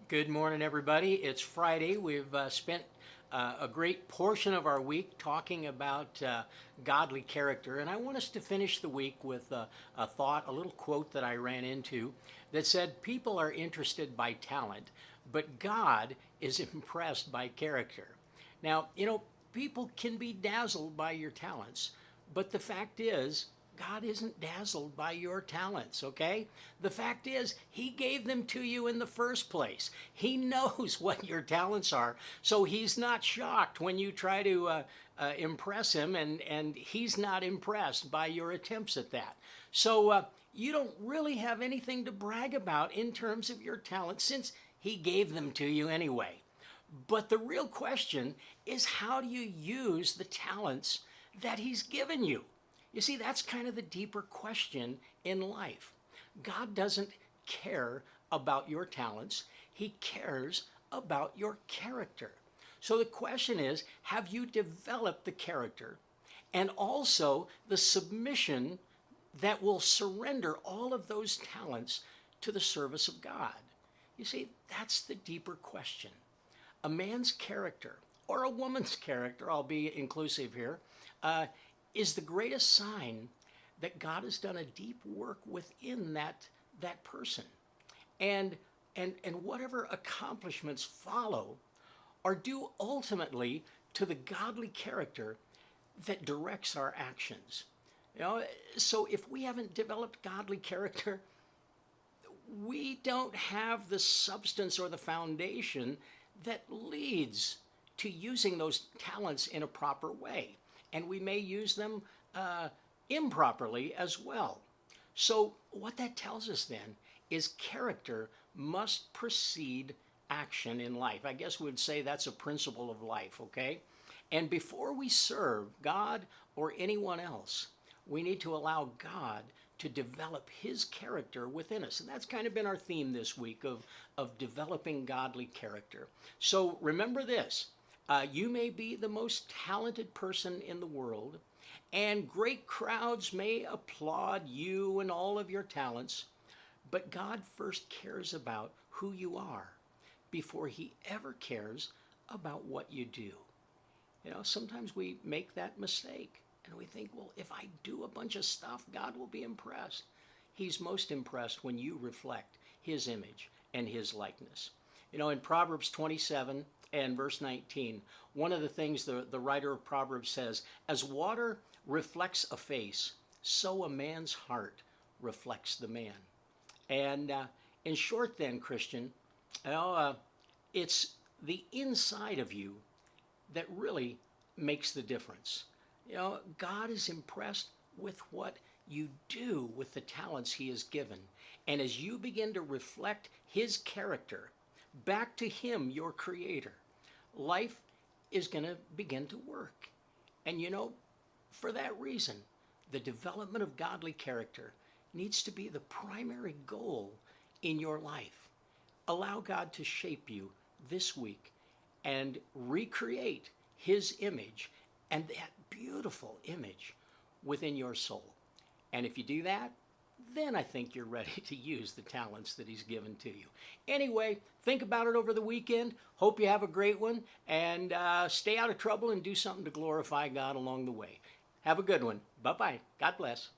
Good morning, everybody. It's Friday. We've spent a great portion of our week talking about godly character, and I want us to finish the week with a thought, a little quote that I ran into that said, "People are interested by talent, but God is impressed by character." Now, people can be dazzled by your talents, but the fact is, God isn't dazzled by your talents, okay? The fact is, He gave them to you in the first place. He knows what your talents are, so He's not shocked when you try to impress Him, and He's not impressed by your attempts at that. So you don't really have anything to brag about in terms of your talents since He gave them to you anyway. But the real question is, how do you use the talents that He's given you? You see, that's kind of the deeper question in life. God doesn't care about your talents, He cares about your character. So the question is, have you developed the character and also the submission that will surrender all of those talents to the service of God? You see, that's the deeper question. A man's character, or a woman's character, I'll be inclusive here, is the greatest sign that God has done a deep work within that person. And whatever accomplishments follow are due ultimately to the godly character that directs our actions. You know, so if we haven't developed godly character, we don't have the substance or the foundation that leads to using those talents in a proper way. And we may use them improperly as well. So, what that tells us then is character must precede action in life. I guess we would say that's a principle of life, okay? And before we serve God or anyone else, we need to allow God to develop His character within us. And that's kind of been our theme this week of developing godly character. So remember this. You may be the most talented person in the world, and great crowds may applaud you and all of your talents, but God first cares about who you are before He ever cares about what you do. You know, sometimes we make that mistake and we think, well, if I do a bunch of stuff, God will be impressed. He's most impressed when you reflect His image and His likeness. You know, in Proverbs 27 and verse 19, one of the things the writer of Proverbs says, as water reflects a face, so a man's heart reflects the man. And in short then, Christian, it's the inside of you that really makes the difference. You know, God is impressed with what you do with the talents He has given. And as you begin to reflect His character back to Him, your Creator, life is going to begin to work. And you know, for that reason, the development of godly character needs to be the primary goal in your life. Allow God to shape you this week and recreate His image and that beautiful image within your soul. And if you do that, then I think you're ready to use the talents that He's given to you. Anyway, think about it over the weekend. Hope you have a great one, and stay out of trouble and do something to glorify God along the way. Have a good one. Bye-bye. God bless.